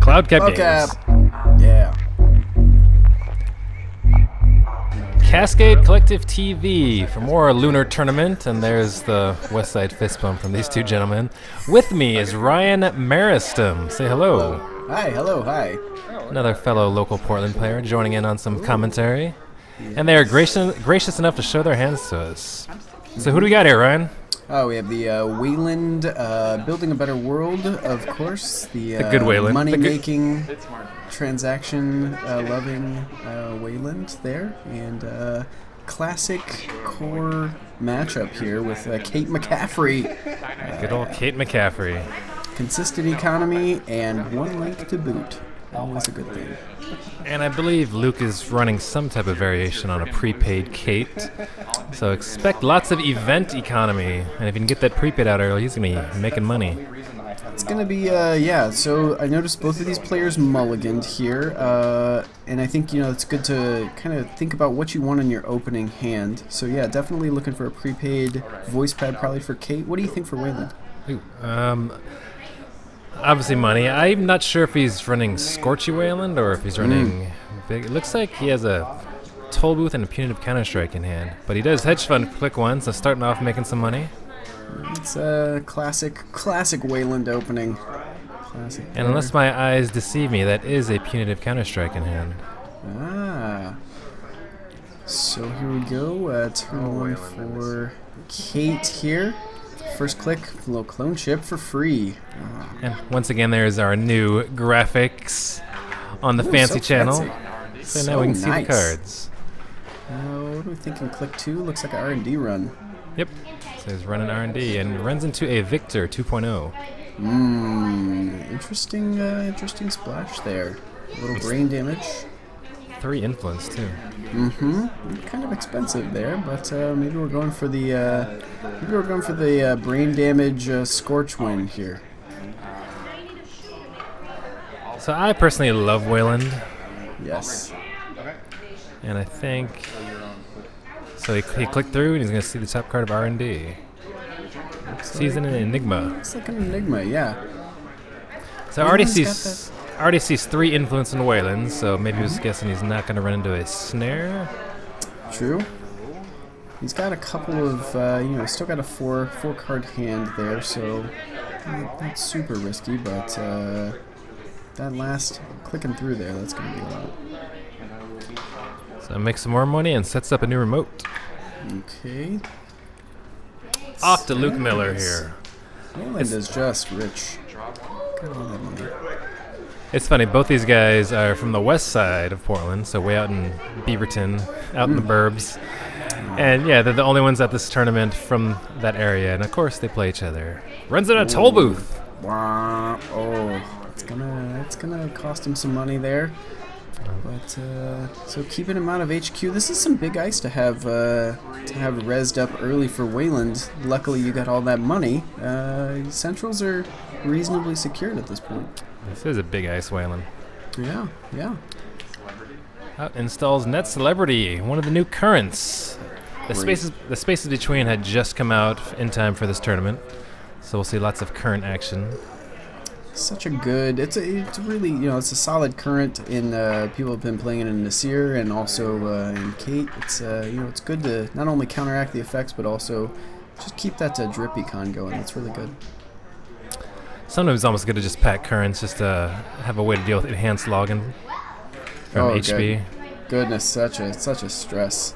Cloud Cap Cap. Games. Yeah. Cascade Collective TV for more Lunar Tournament, and there's the West Side fist bump from these two gentlemen. With me is Ryan Meristem. Say hello. Hi, hello, hi. Another fellow local Portland player joining in on some commentary. And they are gracious enough to show their hands to us. So who do we got here, Ryan? Oh, we have the Weyland, Building a Better World, of course. The good Weyland. money-making, transaction-loving Weyland there. And classic core matchup here with Kate McCaffrey. Good old Kate McCaffrey. Consistent economy and one link to boot. Always a good thing. And I believe Luke is running some type of variation on a prepaid Kate. So expect lots of event economy. And if you can get that prepaid out early, he's going to be making money. It's going to be, yeah, so I noticed both of these players mulliganed here. And I think, you know, it's good to kind of think about what you want in your opening hand. So, yeah, definitely looking for a prepaid voice pad probably for Kate. What do you think for Weyland? Ooh, obviously money. I'm not sure if he's running Scorchy Weyland or if he's running big. It looks like he has a toll booth and a punitive counter-strike in hand. But he does hedge fund click one, so starting off making some money. It's a classic Weyland opening. Classic and unless my eyes deceive me, that is a punitive counter-strike in hand. Ah. So here we go. Turn one for Kate here. First click, a little clone chip for free. And once again, there's our new graphics on the fancy channel. Fancy. So now we can see the cards. What are we thinking? Click 2 looks like an R&D run. Yep. So he's running R&D and runs into a Victor 2.0. Interesting splash there. A little brain damage. 3 influence too. Kind of expensive there, but maybe we're going for the brain damage scorch win here. So I personally love Weyland. Yes. And I think so. He clicked through, and he's going to see the top card of R&D. Sees an Enigma. Looks like an Enigma, yeah. So I already sees 3 influence in Weyland, so maybe he was guessing he's not going to run into a snare. True. He's got a couple of, you know, still got a four card hand there, so not super risky, but that last clicking through there, that's going to be a lot. So makes some more money and sets up a new remote. Okay. Off to Luke Miller here. Weyland is just rich. Got all that money. It's funny, both these guys are from the west side of Portland, so way out in Beaverton, out in the burbs. And yeah, they're the only ones at this tournament from that area, and of course they play each other. Runs in a toll booth. Wow. Oh, it's gonna cost him some money there. But so keeping him out of HQ, this is some big ice to have rezzed up early for Weyland. Luckily, you got all that money. Centrals are reasonably secured at this point. This is a big ice Weyland. Yeah, yeah. Out installs Net Celebrity, one of the new currents. The spaces between had just come out in time for this tournament, so we'll see lots of current action. Such a good. It's really, you know, it's a solid current in people have been playing it in Nasir and also in Kate. It's you know, it's good to not only counteract the effects but also just keep that drip econ going. That's really good. Sometimes it's almost good to just pack currents just to have a way to deal with enhanced login from HB. Goodness, such a stress.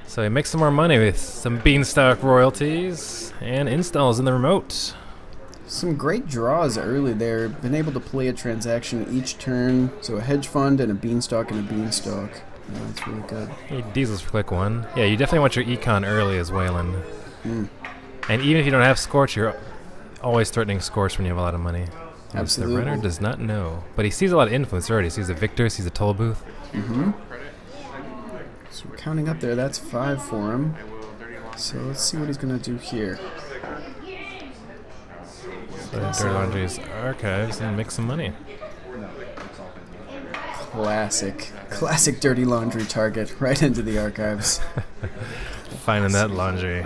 So he makes some more money with some Beanstalk royalties and installs in the remote. Some great draws early there. Been able to play a transaction each turn. So a hedge fund and a Beanstalk and a Beanstalk. Yeah, that's really good. He diesels for click 1. Yeah, you definitely want your econ early as Weyland. And even if you don't have Scorch, you're always threatening Scorch when you have a lot of money. Absolutely. The runner does not know. But he sees a lot of influence already. He sees a Victor, sees a toll booth. So we're counting up there. That's 5 for him. So let's see what he's going to do here. So Dirty Laundry's archives and make some money. Classic Dirty Laundry target right into the archives. Finding that laundry.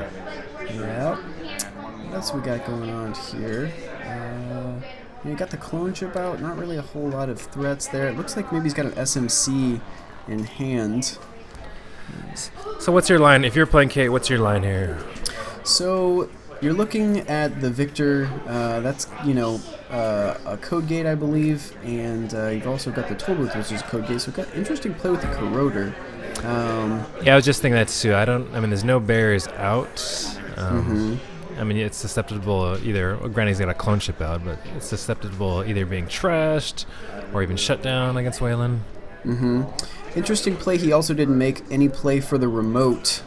Yep. What else we got going on here? You got the clone chip out. Not really a whole lot of threats there. It looks like maybe he's got an SMC in hand. So what's your line? If you're playing Kate, what's your line here? So you're looking at the Victor. That's, you know, a code gate, I believe, and you've also got the toll booth, which is a code gate. So we've got interesting play with the corroder. Yeah, I was just thinking that too. I mean, there's no barriers out. I mean, it's susceptible either. Well, granted, he's got a clone chip out, but it's susceptible either being trashed or even shut down against Weyland. Interesting play. He also didn't make any play for the remote.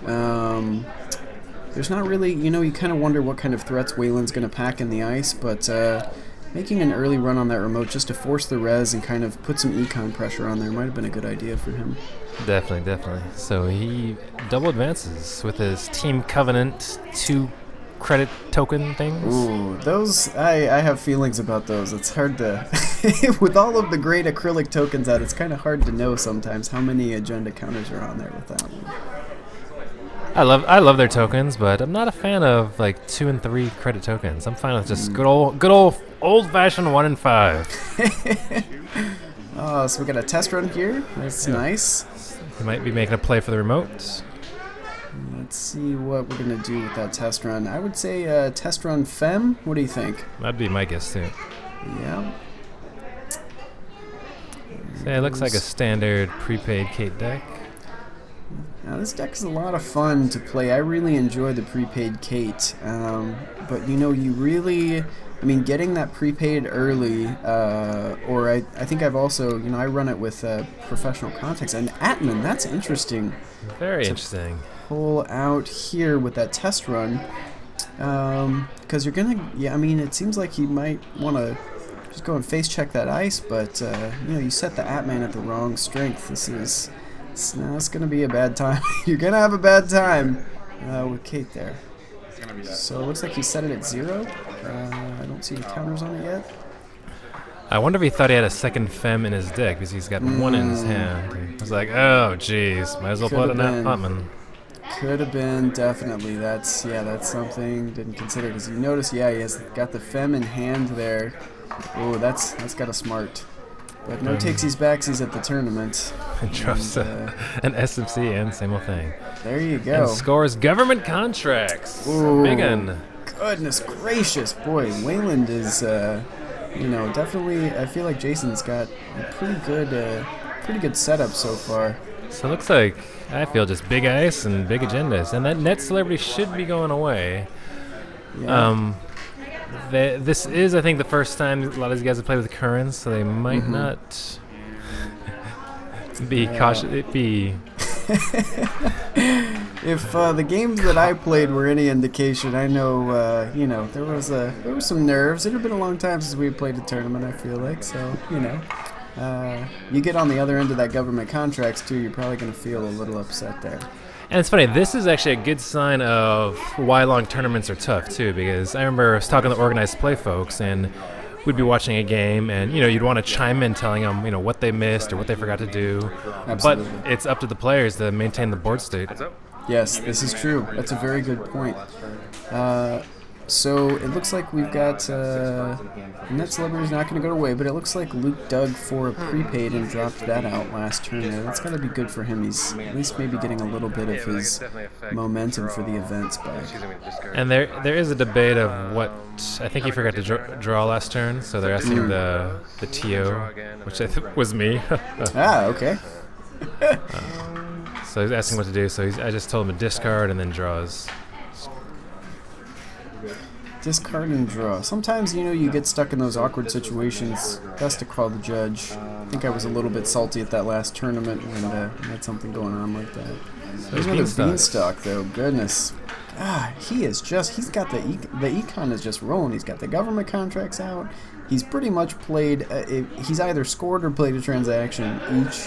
There's not really, you know, you kind of wonder what kind of threats Weyland's going to pack in the ice, but making an early run on that remote just to force the res and kind of put some econ pressure on there might have been a good idea for him. Definitely, definitely. So he double advances with his Team Covenant 2 credit token things. Ooh, those, I have feelings about those. It's hard to, with all of the great acrylic tokens out, it's kind of hard to know sometimes how many agenda counters are on there with that one. I love their tokens, but I'm not a fan of like 2 and 3 credit tokens. I'm fine with just good old-fashioned 1 and 5. Oh, so we got a test run here. That's nice. He might be making a play for the remote. Let's see what we're gonna do with that test run. I would say test run Fem. What do you think? That'd be my guess too. Yeah. So yeah, it looks like a standard prepaid Kate deck. Now this deck is a lot of fun to play. I really enjoy the prepaid Kate, but you know, you really, I mean, getting that prepaid early, or I think I've also, you know, I run it with professional context, and Atman, that's interesting. Very interesting. Pull out here with that test run, because you're gonna, yeah, I mean, it seems like you might want to just go and face check that ice, but you know, you set the Atman at the wrong strength. Now it's going to be a bad time. You're going to have a bad time with Kate there. So it looks like he set it at 0. I don't see any counters on it yet. I wonder if he thought he had a second Fem in his deck because he's got 1 in his hand. I was like, oh, jeez, might as well put an Atman. Could have been, definitely. That's something didn't consider, because you notice, yeah, he has got the Fem in hand there. Oh, that's got a smart. But no takesies backsies at the tournament. And drops an SMC and same old thing. There you go. And scores government contracts. Ooh, big one. Goodness gracious, boy, Weyland is, you know, definitely. I feel like Jason's got a pretty good setup so far. So it looks like I feel just big ice and big agendas, and that net celebrity should be going away. Yeah. This is, I think, the first time a lot of these guys have played with Currents, so they might not be cautious. If the games that I played were any indication, I know, you know, there were some nerves. It had been a long time since we played a tournament, I feel like, so, you know. You get on the other end of that government contracts, too, you're probably going to feel a little upset there. And it's funny, this is actually a good sign of why long tournaments are tough, too, because I remember I was talking to organized play folks, and we'd be watching a game, and, you know, you'd want to chime in telling them, you know, what they missed or what they forgot to do. Absolutely. But it's up to the players to maintain the board state. Yes, this is true. That's a very good point. So it looks like we've got Net Celebrity's not going to go away, but it looks like Luke dug for a prepaid and dropped that out last turn there. That's got to be good for him. He's at least maybe getting a little bit of his momentum for the events back. And there is a debate of what I think he forgot to draw last turn, so they're asking the TO, which I think was me. Ah, okay. So he's asking what to do, so I just told him to discard and then draws. Discard and draw. Sometimes, you know, you get stuck in those awkward situations. Best to call the judge. I think I was a little bit salty at that last tournament when I had something going on like that. There's another Beanstalk, though. Goodness. Ah, he's got the econ is just rolling. He's got the government contracts out. He's pretty much played, he's either scored or played a transaction each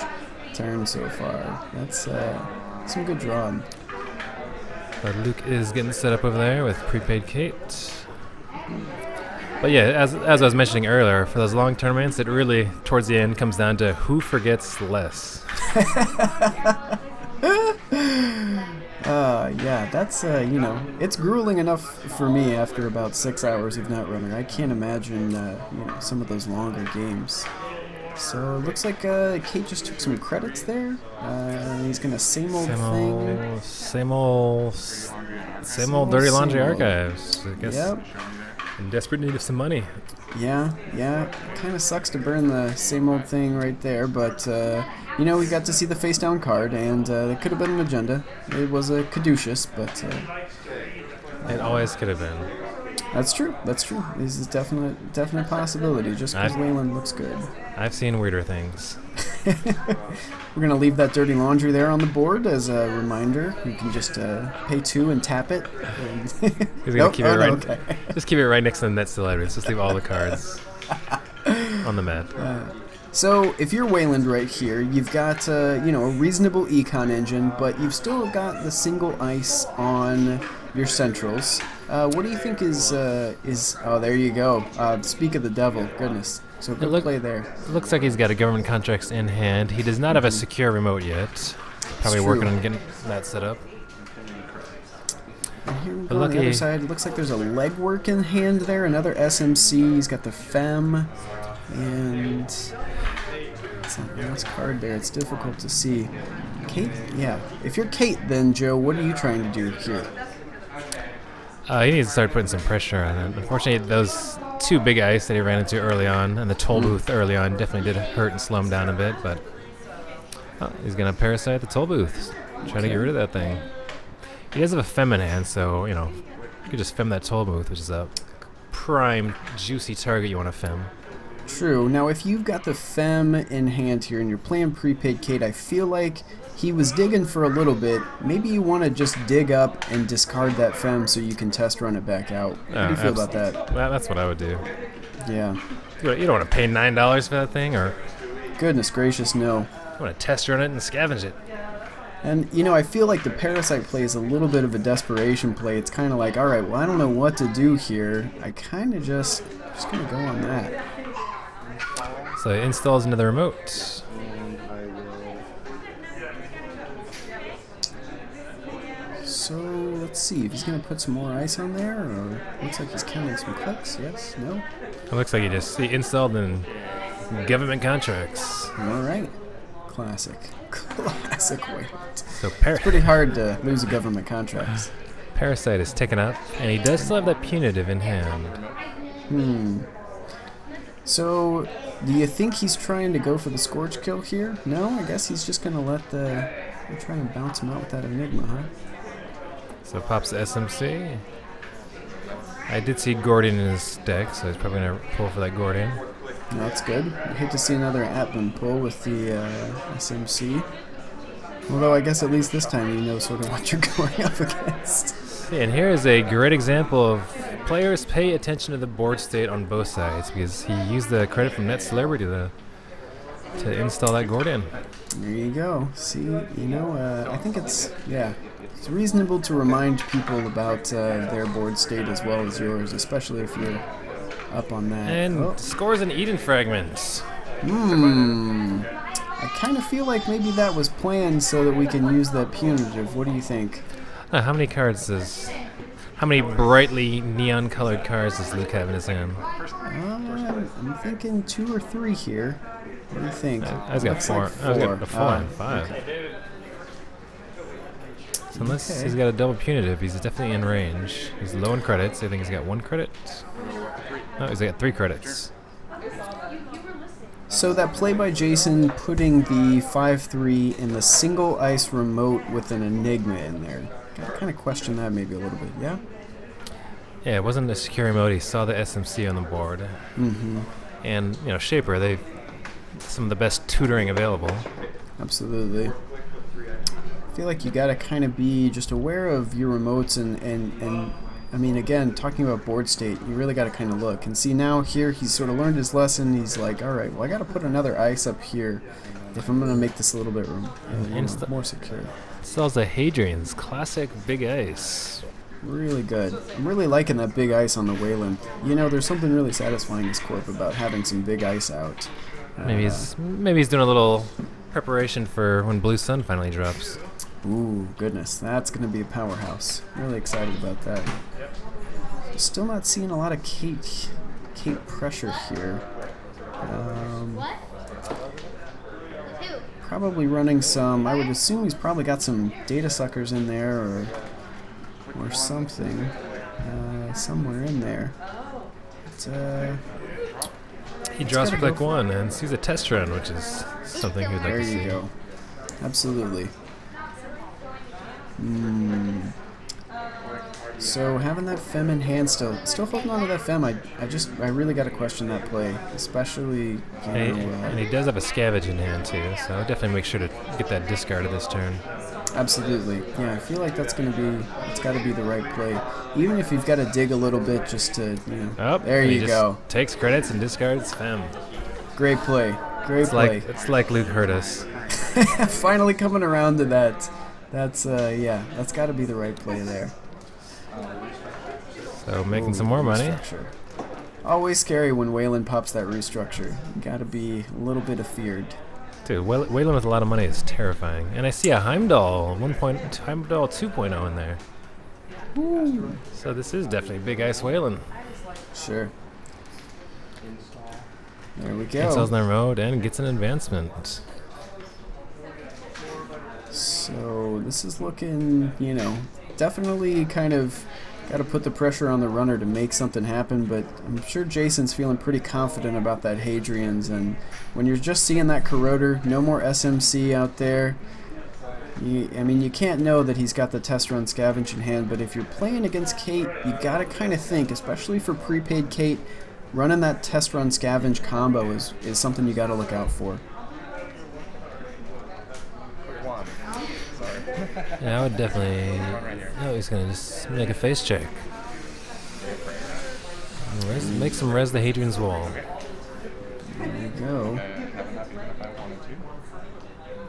turn so far. That's some good drawing. Luke is getting set up over there with prepaid Kate. But yeah, as I was mentioning earlier, for those long tournaments, it really, towards the end, comes down to who forgets less. Yeah, that's, you know, it's grueling enough for me after about 6 hours of Netrunner. I can't imagine, you know, some of those longer games. So it looks like Kate just took some credits there. He's gonna same old thing. Same old dirty laundry archives. I guess. Yep. In desperate need of some money. Yeah. Kind of sucks to burn the same old thing right there, but you know, we got to see the face down card, and it could have been an agenda. It was a caduceus, but it always could have been. That's true. This is definite possibility. Just because Weyland looks good. I've seen weirder things. We're gonna leave that dirty laundry there on the board as a reminder. You can just pay 2 and tap it. He's gonna keep it right. Okay. Just keep it right next to the net still. Just leave all the cards on the mat. So if you're Weyland right here, you've got you know, a reasonable econ engine, but you've still got the single ice on your centrals. What do you think is oh, there you go. Speak of the devil, goodness. So good play there. Looks like he's got a government contracts in hand. He does not have a secure remote yet. Probably working on getting that set up. And here we go on the other side. It looks like there's a legwork in hand there. Another SMC. He's got the FEM. And it's not the last card there. It's difficult to see. Kate? Yeah. If you're Kate, then, Joe, what are you trying to do here? He needs to start putting some pressure on it. Unfortunately, those 2 big ice that he ran into early on, and the toll booth early on, definitely did hurt and slow him down a bit, but he's going to parasite the toll booth, trying to get rid of that thing. He does have a FEM in hand, so, you know, you could just FEM that toll booth, which is a prime, juicy target you want to FEM. True. Now, if you've got the FEM in hand here and you're playing prepaid Kate, I feel like he was digging for a little bit. Maybe you want to just dig up and discard that FEM so you can test run it back out. How do you feel about that? Well, that's what I would do. Yeah. You don't want to pay $9 for that thing, or? Goodness gracious, no. You want to test run it and scavenge it. And, you know, I feel like the Parasite play is a little bit of a desperation play. It's kind of like, all right, well, I don't know what to do here. I kind of just going to go on that. So he installs into the remote. So let's see if he's going to put some more ice on there, or looks like he's counting some clicks. Yes, no. It looks like he installed in government contracts. All right, classic Weyland. So it's pretty hard to lose a government contracts. Parasite is taken up, and he does still have that punitive in hand. So, do you think he's trying to go for the Scorch kill here? No, I guess he's just going to let try and bounce him out with that Enigma, huh? So pops the SMC. I did see Gordian in his deck, so he's probably going to pull for that Gordian. That's good. I hate to see another Atman pull with the SMC. Although I guess at least this time you know sort of what you're going up against. Yeah, and here is a great example of players pay attention to the board state on both sides, because he used the credit from Net Celebrity to install that Gordian. There you go. See, you know, I think it's reasonable to remind people about their board state as well as yours, especially if you're up on that. And scores an Eden fragment. I kind of feel like maybe that was planned so that we can use that punitive. What do you think? How many brightly neon-colored cards does Luke have in his hand? I'm thinking 2 or 3 here. What do you think? I've got 4. Like 4. I've got a 4 and 5. So unless he's got a double punitive, he's definitely in range. He's low in credits. I think he's got 1 credit. No, he's got 3 credits. So that play by Jason, putting the 5-3 in the single ice remote with an Enigma in there. Gotta kind of question that maybe a little bit, yeah? Yeah, it wasn't a secure remote. He saw the SMC on the board. And, you know, Shaper, they've some of the best tutoring available. Absolutely. I feel like you gotta kind of be just aware of your remotes and I mean, again, talking about board state, you really gotta kind of look. And see, now here he's sort of learned his lesson. He's like, all right, well, I gotta put another ice up here if I'm gonna make this a little bit more secure. Installs a Hadrian's classic big ice. Really good. I'm really liking that big ice on the Weyland. You know, there's something really satisfying as Corp about having some big ice out. Maybe he's doing a little preparation for when Blue Sun finally drops. Ooh, goodness, that's going to be a powerhouse. Really excited about that. Still not seeing a lot of Kate pressure here. Probably running some, I would assume he's probably got some data suckers in there or something. Somewhere in there. But, he draws for click 1 and sees a test run, which is something he'd like to see. There you go. Absolutely. So having that Fem in hand still holding on to that Fem, I really got to question that play, especially, and he does have a Scavenge in hand too, so I'll definitely make sure to get that discarded this turn. Absolutely. Yeah, I feel like it's got to be the right play. Even if you've got to dig a little bit just to, there you go. Takes credits and discards Fem. Great play. Great play. It's like Luke heard us. Finally coming around to that. That's got to be the right play there. So making some more money. Always scary when Weyland pops that restructure. You got to be a little bit afeared. Dude, Weyland with a lot of money is terrifying. And I see a Heimdall 2.0 in there. Ooh. So this is definitely Big Ice Weyland. Sure. There we go. Cancels the remote and gets an advancement. So this is looking, definitely kind of got to put the pressure on the runner to make something happen, but I'm sure Jason's feeling pretty confident about that Hadrian's, and when you're just seeing that Corroder, no more SMC out there, you can't know that he's got the test run Scavenge in hand, but if you're playing against Kate, you got to kind of think, especially for prepaid Kate, running that test run Scavenge combo is something you got to look out for. Yeah, I would definitely. Oh, he's gonna just make a face check. Make some res the Hadrian's Wall. There you go.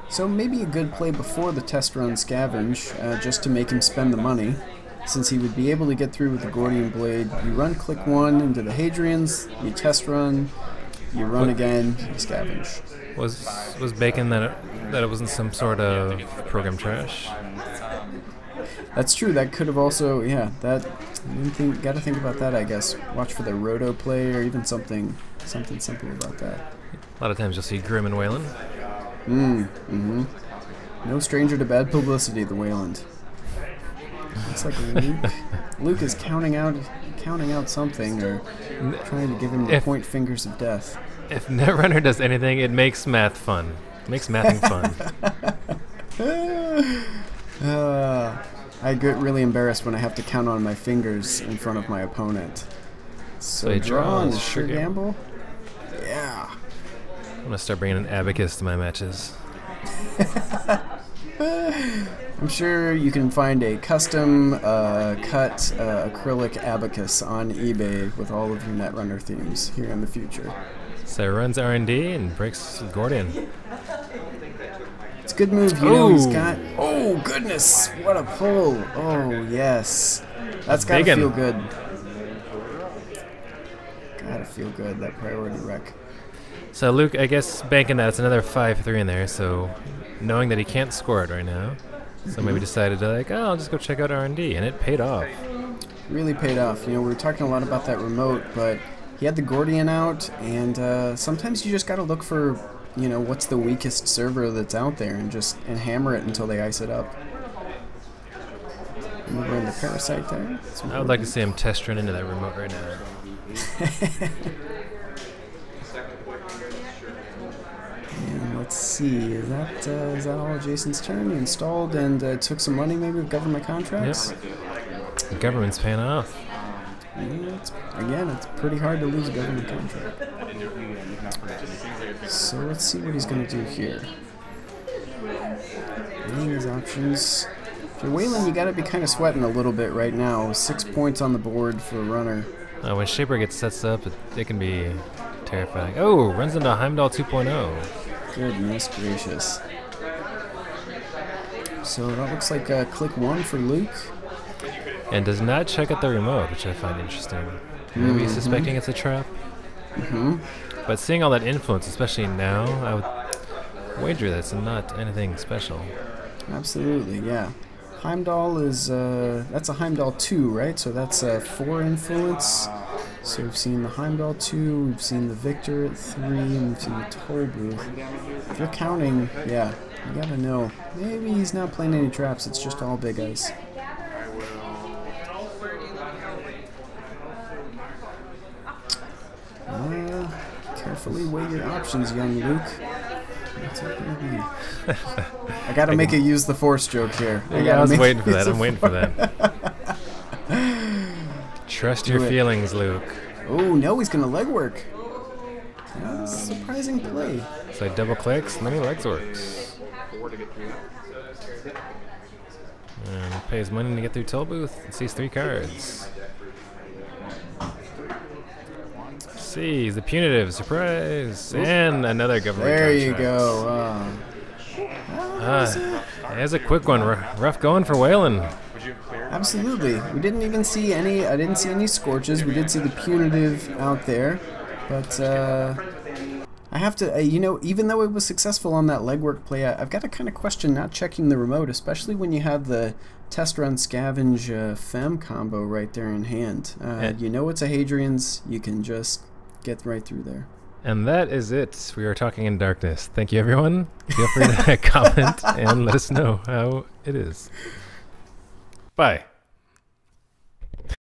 So maybe a good play before the test run Scavenge, just to make him spend the money, since he would be able to get through with the Gordian Blade. You run click 1 into the Hadrian's, you test run, you run again, you Scavenge. Was Bacon that it wasn't some sort of program trash? That's true. That could have also, got to think about that, I guess. Watch for the roto play or even something simple about that. A lot of times you'll see Grim and Weyland. No stranger to bad publicity, the Weyland. Looks like Luke is counting out something or trying to give him the point fingers of death. If Netrunner does anything, it makes math fun. It makes mathing fun. I get really embarrassed when I have to count on my fingers in front of my opponent. So draw on the sure gamble? Yeah. I'm going to start bringing an abacus to my matches. I'm sure you can find a custom cut acrylic abacus on eBay with all of your Netrunner themes here in the future. So runs R&D and breaks Gordian. It's a good move, he's got... Oh, goodness! What a pull! Oh, yes. That's gotta feel good. Gotta feel good, that priority wreck. So Luke, I guess, banking that, it's another 5-3 in there, so knowing that he can't score it right now, so maybe decided to I'll just go check out R&D, and it paid off. Really paid off. We were talking a lot about that remote, but he had the Gordian out, and sometimes you just gotta look for, what's the weakest server that's out there, and hammer it until they ice it up. And we're in the Parasite there. I would like to see him test run into that remote right now. And let's see, is that all Jason's turn? He installed and took some money maybe with government contracts? Yep. The government's paying off. Yeah, it's pretty hard to lose a government contract. So let's see what he's going to do here. Weighing his options. If you're Weyland, you got to be kind of sweating a little bit right now. 6 points on the board for a runner. When Shaper gets sets up, it can be terrifying. Oh, runs into Heimdall 2.0. Goodness gracious. So that looks like click 1 for Luke. And does not check out the remote, which I find interesting. Maybe suspecting it's a trap. But seeing all that influence, especially now, I would wager that's not anything special. Absolutely, yeah. Heimdall is, that's a Heimdall 2, right? So that's 4 influence. So we've seen the Heimdall 2, we've seen the Victor at 3, and we've seen the Toll Booth. If you're counting, yeah, you gotta know. Maybe he's not playing any traps, it's just all big ice. Carefully weigh your options, young Luke. What's it gonna be? I gotta make a use the force joke here. Yeah, I was waiting for that. I'm waiting for that. Trust your feelings, Luke. Oh, no, he's gonna leg work. Surprising play. So I double clicks, and then he legs works. And pays money to get through Toll Booth and sees 3 cards. Sees the punitive, surprise, and another government There contract. you go. There's a quick one. Rough going for Weyland. Absolutely. We didn't even see any. I didn't see any scorches. We did see the punitive out there, but I have to. You know, even though it was successful on that legwork play, I've got to kind of question not checking the remote, especially when you have the test run scavenge fem combo right there in hand. You know it's a Hadrian's. You can just get right through there. And that is it. We are talking in darkness. Thank you, everyone. Feel free to comment and let us know how it is. Bye.